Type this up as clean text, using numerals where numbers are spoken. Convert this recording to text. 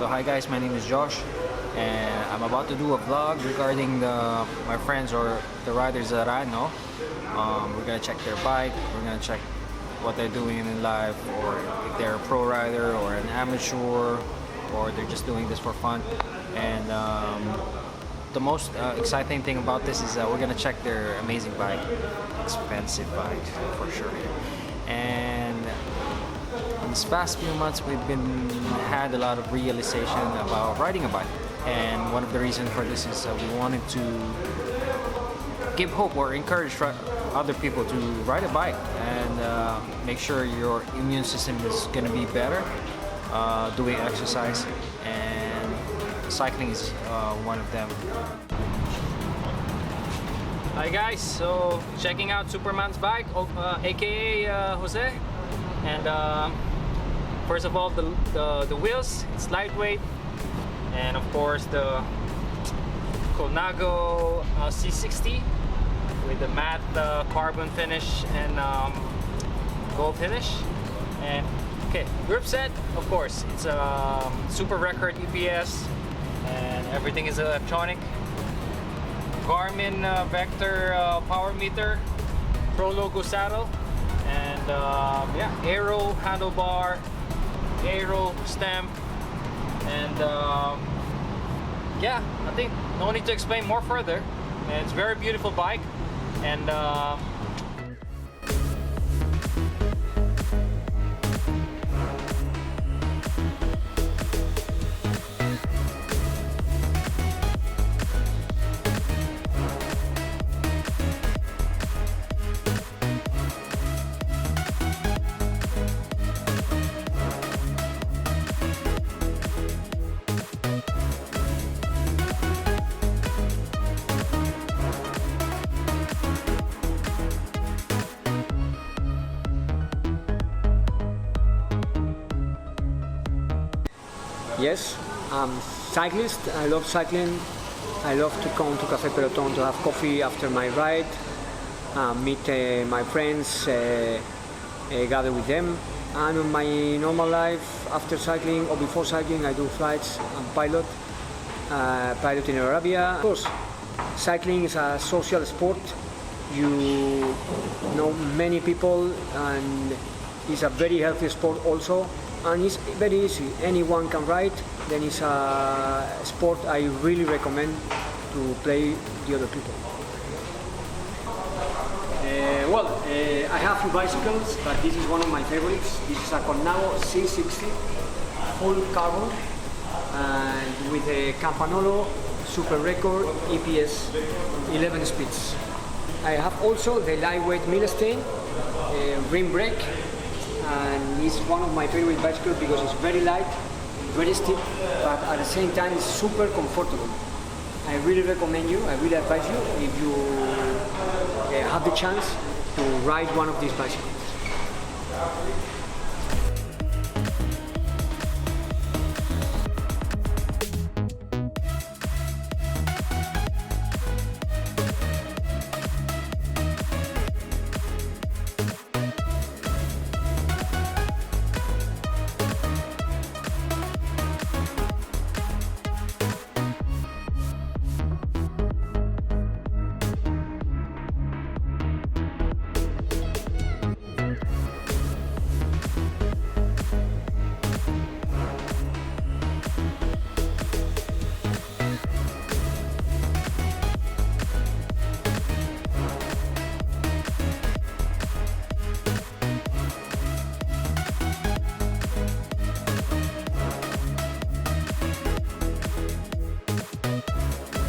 So hi guys, my name is Josh, and I'm about to do a vlog regarding my friends or the riders that I know. We're gonna check their bike, we're gonna check what they're doing in life, or if they're a pro rider or an amateur, or they're just doing this for fun. And the most exciting thing about this is that we're gonna check their amazing bike, expensive bike for sure. And in these past few months, we've had a lot of realization about riding a bike. And one of the reasons for this is we wanted to give hope or encourage other people to ride a bike and make sure your immune system is going to be better doing exercise, and cycling is one of them. Hi guys, so checking out Superman's bike, aka Jose. And first of all, the wheels, it's lightweight, and of course the Colnago C60 with the matte carbon finish and gold finish. And okay, grip set, of course, it's a super Record EPS, and everything is electronic. Garmin Vector power meter, Prologo saddle, and yeah, aero handlebar, aero stem, and yeah, I think no need to explain more further. And it's a very beautiful bike, and Yes, I'm cyclist. I love cycling. I love to come to Café Peloton to have coffee after my ride, meet my friends, gather with them. And in my normal life, after cycling or before cycling, I do flights. I'm pilot in Arabia. Of course, cycling is a social sport. You know many people, and it's a very healthy sport also. And it's very easy, anyone can ride. Then it's a sport I really recommend to play the other people. I have few bicycles, but this is one of my favorites. This is a Colnago C60, full carbon, and with a Campanolo Super Record EPS 11 speeds. I have also the Lightweight Meilenstein rim brake, and it's one of my favorite bicycles because it's very light, very steep, but at the same time it's super comfortable. I really recommend you, I really advise you, if you have the chance, to ride one of these bicycles.